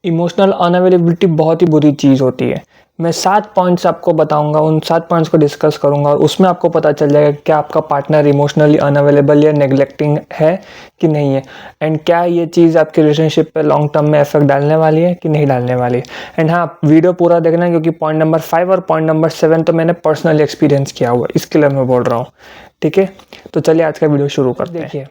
Emotional unavailability बहुत ही बुरी चीज़ होती है। मैं 7 पॉइंट्स आपको बताऊंगा, उन 7 पॉइंट्स को डिस्कस करूंगा और उसमें आपको पता चल जाएगा कि आपका पार्टनर इमोशनली अनअवेलेबल या नेग्लेक्टिंग है कि नहीं है, एंड क्या ये चीज़ आपके रिलेशनशिप पे लॉन्ग टर्म में इफेक्ट डालने वाली है कि नहीं डालने वाली है। एंड हाँ, वीडियो पूरा देखना है क्योंकि पॉइंट नंबर 5 और पॉइंट नंबर 7 तो मैंने पर्सनली एक्सपीरियंस किया हुआ, इसके लिए मैं बोल रहा हूँ। ठीक है, तो चलिए आज का वीडियो शुरू करते हैं। देखिए,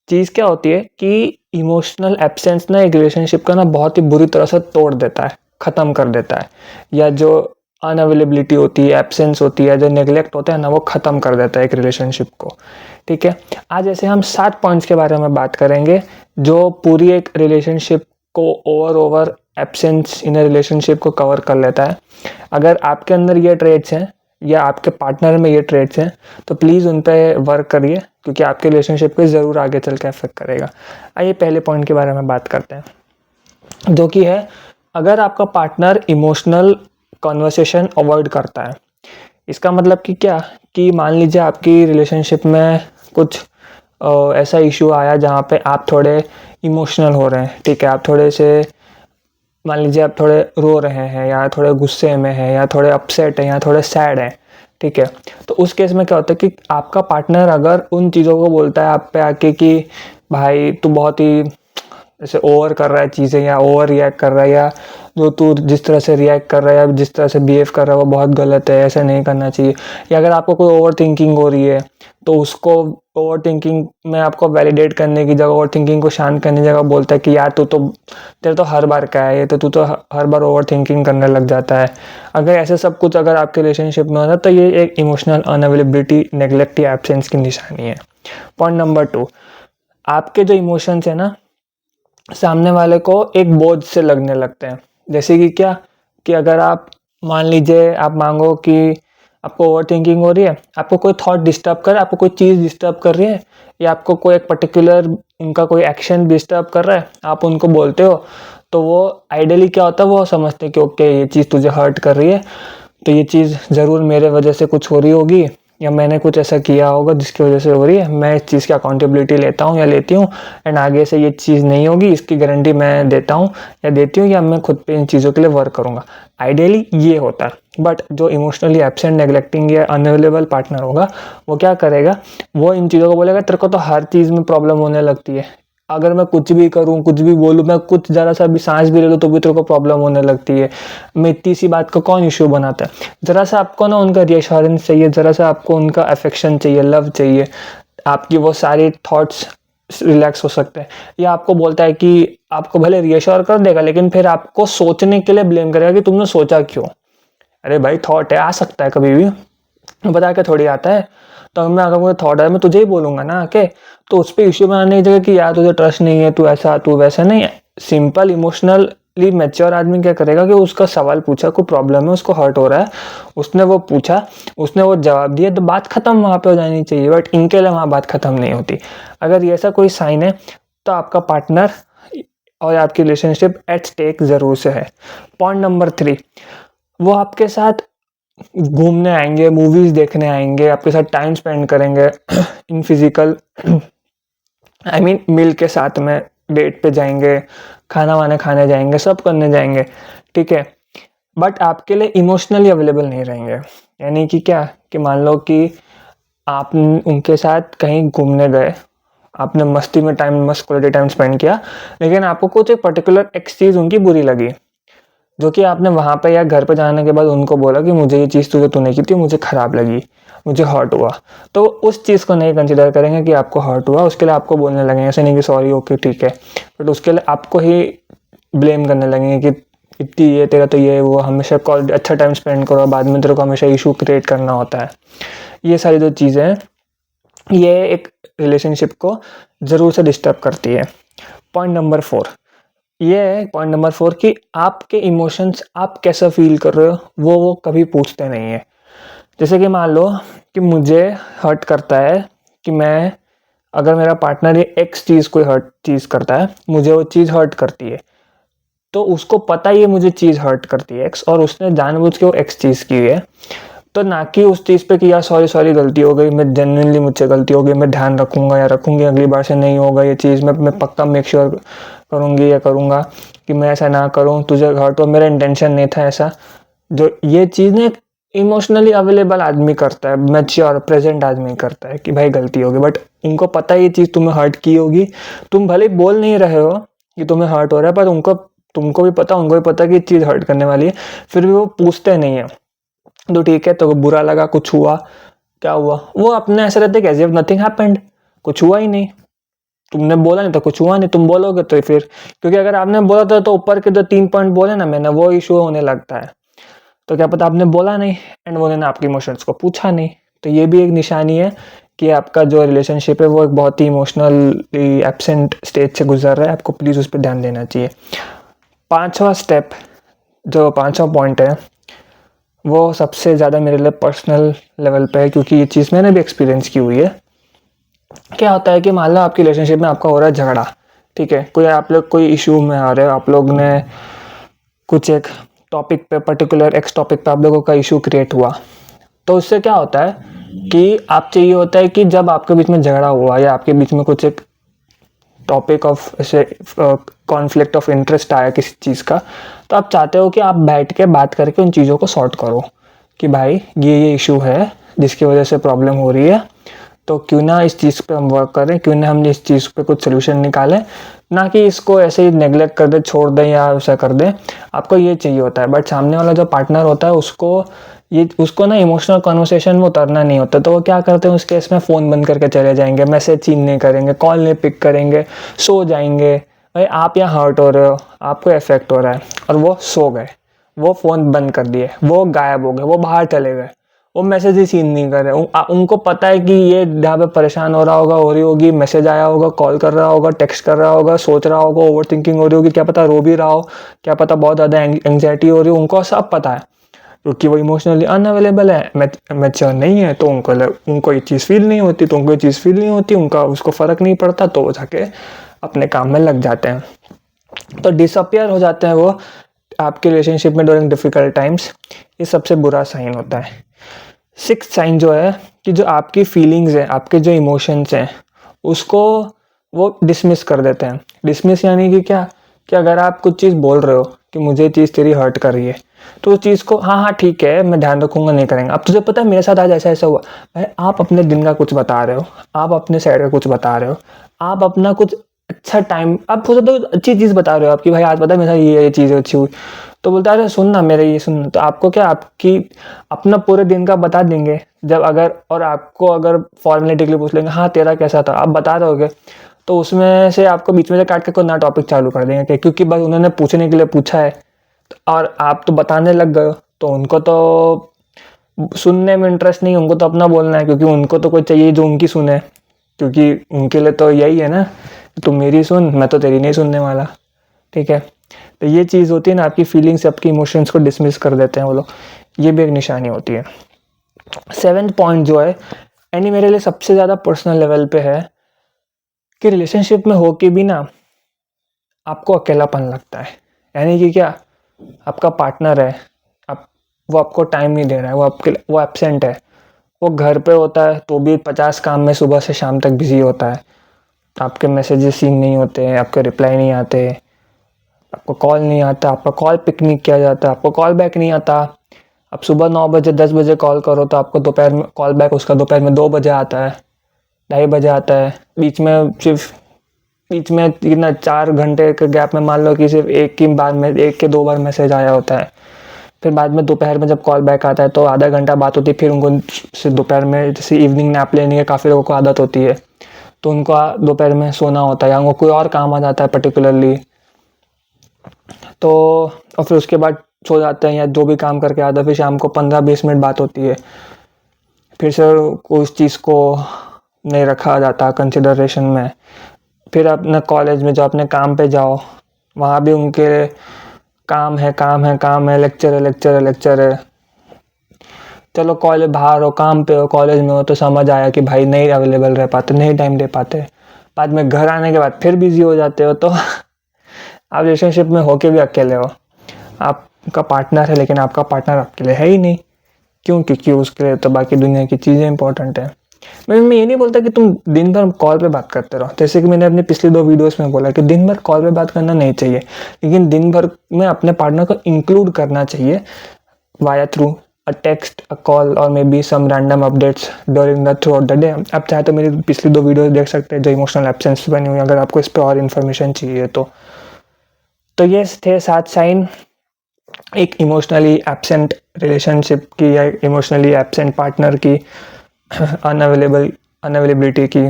चीज़ क्या होती है कि इमोशनल एब्सेंस ना एक रिलेशनशिप का ना बहुत ही बुरी तरह से तोड़ देता है, ख़त्म कर देता है, या जो अनअवेलेबिलिटी होती है, एब्सेंस होती है, जो नेग्लेक्ट होता है ना, वो ख़त्म कर देता है एक रिलेशनशिप को। ठीक है, आज ऐसे हम 7 पॉइंट्स के बारे में बात करेंगे जो पूरी एक रिलेशनशिप को ओवर एब्सेंस इन रिलेशनशिप को कवर कर लेता है। अगर आपके अंदर ये ट्रेट्स हैं या आपके पार्टनर में ये ट्रेट्स हैं तो प्लीज़ उन पे वर्क करिए, क्योंकि आपके रिलेशनशिप को ज़रूर आगे चल के अफेक्ट करेगा। आइए पहले पॉइंट के बारे में बात करते हैं, जो कि है, अगर आपका पार्टनर इमोशनल कॉन्वर्सेशन अवॉइड करता है। इसका मतलब कि क्या, कि मान लीजिए आपकी रिलेशनशिप में कुछ ऐसा इशू आया जहाँ पे आप थोड़े इमोशनल हो रहे हैं। ठीक है, आप थोड़े से, मान लीजिए आप थोड़े रो रहे हैं या थोड़े गुस्से में हैं या थोड़े अपसेट हैं या थोड़े सैड हैं। ठीक है, तो उस केस में क्या होता है कि आपका पार्टनर अगर उन चीज़ों को बोलता है आप पे आके कि भाई तू बहुत ही ऐसे ओवर कर रहा है चीज़ें, या ओवर रिएक्ट कर रहा है, या जो तू जिस तरह से रिएक्ट कर रहा है या जिस तरह से बिहेव कर रहा है वो बहुत गलत है, ऐसा नहीं करना चाहिए। या अगर आपको कोई ओवर थिंकिंग हो रही है तो उसको ओवर थिंकिंग में आपको वैलिडेट करने की जगह, ओवर थिंकिंग को शांत करने की जगह बोलता है कि यार तू तो, तेरे तो हर बार का है ये, तो तू तो हर बार ओवर थिंकिंग करने लग जाता है। अगर ऐसे सब कुछ अगर आपके रिलेशनशिप में होता है तो ये एक इमोशनल अनअवेलेबिलिटी, नेग्लेक्ट या एब्सेंस की निशानी है। पॉइंट नंबर 2, आपके जो इमोशंस है ना, सामने वाले को एक बोझ से लगने लगते हैं। जैसे कि क्या, कि अगर आप मान लीजिए आप मांगो कि आपको ओवर थिंकिंग हो रही है, आपको कोई थॉट डिस्टर्ब कर, आपको कोई चीज़ डिस्टर्ब कर रही है, या आपको कोई एक पर्टिकुलर उनका कोई एक्शन डिस्टर्ब कर रहा है, आप उनको बोलते हो, तो वो आइडियली क्या होता है, वो समझते हैं कि ओके ये चीज़ तुझे हर्ट कर रही है, तो ये चीज़ ज़रूर मेरे वजह से कुछ हो रही होगी, या मैंने कुछ ऐसा किया होगा जिसकी वजह से हो रही है। मैं इस चीज़ की अकाउंटेबिलिटी लेता हूँ या लेती हूँ, एंड आगे से ये चीज़ नहीं होगी इसकी गारंटी मैं देता हूँ या देती हूँ, या मैं खुद पे इन चीज़ों के लिए वर्क करूँगा। आइडियली ये होता है। बट जो इमोशनली एब्सेंट, नेग्लेक्टिंग या अनअवेलेबल पार्टनर होगा, वो क्या करेगा, वो इन चीज़ों को बोलेगा तेरे को तो हर चीज़ में प्रॉब्लम होने लगती है, अगर मैं कुछ भी करूं, कुछ भी बोलूं, मैं कुछ ज़रा सा भी सांस भी ले लूं तो भी तेरे को प्रॉब्लम होने लगती है। मैं इतनी सी बात को कौन इशू बनाता है। ज़रा सा आपको ना उनका रिएश्योरेंस चाहिए, ज़रा सा आपको उनका अफेक्शन चाहिए, लव चाहिए, आपकी वो सारी थॉट्स रिलैक्स हो सकते हैं। या आपको बोलता है कि आपको भले रिएश्योर कर देगा लेकिन फिर आपको सोचने के लिए ब्लेम करेगा कि तुमने सोचा क्यों। अरे भाई, थॉट है, आ सकता है कभी भी, बता के थोड़ी आता है। तो मैं अगर मुझे थॉट है मैं तुझे ही बोलूंगा ना आके, तो उस पर इश्यू बनाने की जगह कि यार तुझे ट्रस्ट नहीं है, तू ऐसा तू वैसा नहीं है। सिंपल इमोशनली मैच्योर आदमी क्या करेगा कि उसका सवाल पूछा, कोई प्रॉब्लम है, उसको हर्ट हो रहा है, उसने वो पूछा, उसने वो जवाब दिया, तो बात खत्म वहां पे हो जानी चाहिए। बट इनके लिए वहां बात खत्म नहीं होती। अगर ये ऐसा कोई साइन है तो आपका पार्टनर और आपकी रिलेशनशिप एट स्टेक जरूर से है। पॉइंट नंबर 3, वो आपके साथ घूमने आएंगे, मूवीज देखने आएंगे, आपके साथ टाइम स्पेंड करेंगे इन फिजिकल, आई मीन मिल के साथ में डेट पे जाएंगे, खाना वाना खाने जाएंगे, सब करने जाएंगे। ठीक है, बट आपके लिए इमोशनली अवेलेबल नहीं रहेंगे। यानी कि क्या, कि मान लो कि आप उनके साथ कहीं घूमने गए, आपने मस्ती में टाइम, मस्त क्वालिटी टाइम स्पेंड किया, लेकिन आपको कुछ एक पर्टिकुलर एक चीज़ उनकी बुरी लगी, जो कि आपने वहाँ पे या घर पे जाने के बाद उनको बोला कि मुझे ये चीज़ तूने की थी, मुझे ख़राब लगी, मुझे हर्ट हुआ। तो उस चीज़ को नहीं कंसिडर करेंगे कि आपको हर्ट हुआ, उसके लिए आपको बोलने लगेंगे, ऐसे नहीं कि सॉरी ओके ठीक है, बट उसके लिए आपको ही ब्लेम करने लगेंगे कि इतनी ये तेरा तो ये वो, हमेशा कॉल अच्छा टाइम स्पेंड करो, बाद में तेरे को हमेशा इशू क्रिएट करना होता है। ये सारी जो चीज़ें हैं ये एक रिलेशनशिप को ज़रूर से डिस्टर्ब करती है। पॉइंट नंबर 4, ये है पॉइंट नंबर 4 कि आपके इमोशंस आप कैसा फील कर रहे हो वो कभी पूछते नहीं है। जैसे कि मान लो कि मुझे हर्ट करता है कि मैं, अगर मेरा पार्टनर ये एक्स चीज़ कोई हर्ट चीज़ करता है, मुझे वो चीज़ हर्ट करती है, तो उसको पता ही है मुझे चीज़ हर्ट करती है एक्स, और उसने जानबूझ के वो एक्स चीज़ की है, तो ना कि उस चीज़ पे कि यार सॉरी गलती हो गई, मैं जेन्युइनली मुझसे गलती हो गई, मैं ध्यान रखूंगा या रखूंगी, अगली बार से नहीं होगा ये चीज़, मैं पक्का मेक श्योर करूँगी या करूँगा कि मैं ऐसा ना करूँ, तुझे हर्ट हो, मेरा इंटेंशन नहीं था ऐसा। जो ये चीज़ ना इमोशनली अवेलेबल आदमी करता है, मैच्योर प्रेजेंट आदमी करता है कि भाई गलती होगी, बट उनको पता है ये चीज़ तुम्हें हर्ट की होगी। तुम भले ही बोल नहीं रहे हो कि तुम्हें हर्ट हो रहा है, पर तुमको भी पता, उनको भी पता कि चीज़ हर्ट करने वाली है, फिर भी वो पूछते नहीं है। तो ठीक है, तो बुरा लगा, कुछ हुआ, क्या हुआ, वो अपने ऐसे रहते कि एज इफ नथिंग हैपेंड, कुछ हुआ ही नहीं। तुमने बोला नहीं तो कुछ हुआ नहीं, तुम बोलोगे तो फिर, क्योंकि अगर आपने बोला था तो ऊपर के जो 3 पॉइंट बोले ना मैंने, वो इशू होने लगता है। तो क्या पता आपने बोला नहीं एंड उन्होंने आपके इमोशंस को पूछा नहीं, तो ये भी एक निशानी है कि आपका जो रिलेशनशिप है वो एक बहुत ही इमोशनली एब्सेंट स्टेज से गुजर रहा है। आपको प्लीज़ उस पर ध्यान देना चाहिए। 5वां स्टेप, जो 5वां पॉइंट है, वो सबसे ज़्यादा मेरे लिए पर्सनल लेवल पे है, क्योंकि ये चीज़ मैंने भी एक्सपीरियंस की हुई है। क्या होता है कि मान लो आपकी रिलेशनशिप में आपका हो रहा है झगड़ा, ठीक है, कोई आप लोग कोई इशू में आ रहे हो, आप लोग ने कुछ एक टॉपिक पे, पर्टिकुलर एक्स टॉपिक पे आप लोगों का इशू क्रिएट हुआ। तो उससे क्या होता है कि आप चाहिए होता है कि जब आपके बीच में झगड़ा हुआ या आपके बीच में कुछ एक टॉपिक ऑफ ऐसे कॉन्फ्लिक्ट ऑफ इंटरेस्ट आया किसी चीज़ का, तो आप चाहते हो कि आप बैठ के बात करके उन चीज़ों को सॉर्ट करो कि भाई ये इशू है जिसकी वजह से प्रॉब्लम हो रही है, तो क्यों ना इस चीज़ पे हम वर्क करें, क्यों ना हम इस चीज़ पे कुछ सोल्यूशन निकालें, ना कि इसको ऐसे ही नेग्लेक्ट कर दें, छोड़ दें या ऐसा कर दें। आपको ये चाहिए होता है, बट सामने वाला जो पार्टनर होता है उसको ना इमोशनल कन्वर्सेशन में उतरना नहीं होता। तो वो क्या करते हैं उस केस में, फ़ोन बंद करके चले जाएंगे, मैसेज सीन नहीं करेंगे, कॉल नहीं पिक करेंगे, सो जाएंगे। भाई आप यहाँ हर्ट हो रहे हो, आपको इफेक्ट हो रहा है, और वो सो गए, वो फ़ोन बंद कर दिए, वो गायब हो गए, वो बाहर चले गए, वो मैसेज ही सीन नहीं कर रहे। उनको पता है कि ये जहाँ पे परेशान हो रहा होगा, हो रही होगी, मैसेज आया होगा, कॉल कर रहा होगा, टेक्स्ट कर रहा होगा, सोच रहा होगा, ओवर थिंकिंग हो रही होगी, क्या पता रो भी रहा हो, क्या पता बहुत ज़्यादा एंग्जाइटी हो रही हो, उनको सब पता है, क्योंकि वो इमोशनली अनअवेलेबल है, मैच्योर नहीं है। तो उनको ये चीज़ फील नहीं होती, उनका उसको फ़र्क नहीं पड़ता, तो वो जाके अपने काम में लग जाते हैं, तो डिसअपियर हो जाते हैं वो आपके रिलेशनशिप में ड्यूरिंग डिफ़िकल्ट टाइम्स। ये सबसे बुरा साइन होता है। 6th साइन जो है कि जो आपकी फीलिंग्स हैं, आपके जो इमोशंस हैं, उसको वो डिसमिस कर देते हैं। डिसमिस यानी कि क्या, कि अगर आप कुछ चीज़ बोल रहे हो कि मुझे ये चीज़ तेरी हर्ट कर रही है, तो उस चीज़ को हाँ ठीक है मैं ध्यान रखूँगा, नहीं करेंगे। अब तुझे पता है मेरे साथ आज ऐसा ऐसा हुआ। भाई आप अपने दिन का कुछ बता रहे हो, आप अपने साइड का कुछ बता रहे हो, आप अपना कुछ अच्छा टाइम, आप हो सकता है अच्छी चीज़ बता रहे हो आपकी, भाई आज पता है मेरे साथ ये चीज़ अच्छी हुई, तो बोलता है अरे सुन ना मेरे ये सुन। तो आपको क्या, आपकी अपना पूरे दिन का बता देंगे जब अगर, और आपको अगर फॉर्मेलिटी के लिए पूछ लेंगे हाँ तेरा कैसा था, आप बता रहे होगे, तो उसमें से आपको बीच में से काट के कोई नया टॉपिक चालू कर देंगे क्योंकि बस उन्होंने पूछने के लिए पूछा है, और आप तो बताने लग गए हो। तो उनको तो सुनने में इंटरेस्ट नहीं, उनको तो अपना बोलना है, क्योंकि उनको तो कोई चाहिए जो उनकी सुने, क्योंकि उनके लिए तो यही है ना, तुम मेरी सुन, मैं तो तेरी नहीं सुनने वाला। ठीक है, तो ये चीज़ होती है ना, आपकी फीलिंग्स, आपकी इमोशंस को डिसमिस कर देते हैं वो लोग, ये भी एक निशानी होती है। 7th पॉइंट जो है, यानी मेरे लिए सबसे ज़्यादा पर्सनल लेवल पे है, कि रिलेशनशिप में हो के भी ना आपको अकेलापन लगता है। यानी कि क्या, आपका पार्टनर है, वो आपको टाइम नहीं दे रहा है, वो एब्सेंट है, वो घर पे होता है तो भी 50 काम में सुबह से शाम तक बिजी होता है, आपके मैसेजेस सीन नहीं होते हैं, आपके रिप्लाई नहीं आते, आपको कॉल नहीं आता, आपका कॉल पिक नहीं किया जाता, आपको कॉल बैक नहीं आता। आप सुबह 9 बजे 10 बजे कॉल करो तो आपको दोपहर में कॉल बैक उसका दोपहर में 2 बजे आता है, 2:30 बजे आता है। बीच में 4 घंटे के गैप में मान लो कि सिर्फ एक के 2 बार मैसेज आया होता है। फिर बाद में दोपहर में जब कॉल बैक आता है तो आधा घंटा बात होती है, फिर उनको दोपहर में जैसे इवनिंग नैप लेने की काफ़ी लोगों को आदत होती है, तो उनको दोपहर में सोना होता है या उनको कोई और काम आ जाता है पर्टिकुलरली, तो और फिर उसके बाद सो जाते हैं या जो भी काम करके आता है, फिर शाम को 15-20 मिनट बात होती है, फिर से उस चीज़ को नहीं रखा जाता कंसिडरेशन में। फिर अपना कॉलेज में जाओ, अपने काम पे जाओ, वहाँ भी उनके काम है, लेक्चर है। चलो कॉलेज बाहर हो, काम पे हो, कॉलेज में हो तो समझ आया कि भाई नहीं अवेलेबल रह पाते, नहीं टाइम दे पाते। बाद में घर आने के बाद फिर बिजी हो जाते हो, तो आप रिलेशनशिप में होके भी अकेले हो। आपका पार्टनर है लेकिन आपका पार्टनर आपके लिए है ही नहीं। क्यों? क्योंकि उसके लिए तो बाकी दुनिया की चीज़ें इंपॉर्टेंट है। मैं ये नहीं बोलता कि तुम दिन भर कॉल पे बात करते रहो, जैसे कि मैंने अपने पिछले 2 वीडियोस में बोला कि दिन भर कॉल पे बात करना नहीं चाहिए, लेकिन दिन भर में अपने पार्टनर को इंक्लूड करना चाहिए via through a text, a call और may be some random updates during the throughout the day. आप चाहे तो मेरी पिछली 2 वीडियोस देख सकते हैं जो इमोशनल एब्सेंस बनी हुई, अगर आपको इस पर और इन्फॉर्मेशन चाहिए तो ये थे 7 साइन एक इमोशनली एब्सेंट रिलेशनशिप की या इमोशनली एब्सेंट पार्टनर की अनअवेलेबिलिटी की।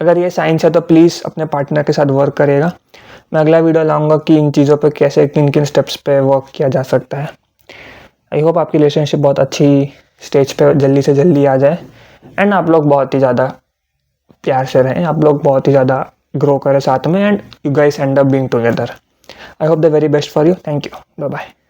अगर ये साइंस है तो प्लीज़ अपने पार्टनर के साथ वर्क करेगा। मैं अगला वीडियो लाऊंगा कि इन चीज़ों पे कैसे किन किन स्टेप्स पे वर्क किया जा सकता है। आई होप आपकी रिलेशनशिप बहुत अच्छी स्टेज पे जल्दी से जल्दी आ जाए एंड आप लोग बहुत ही ज़्यादा प्यार से रहें, आप लोग बहुत ही ज़्यादा ग्रो करें साथ में and you guys end up being together. I hope the very best for you. Thank you. Bye bye.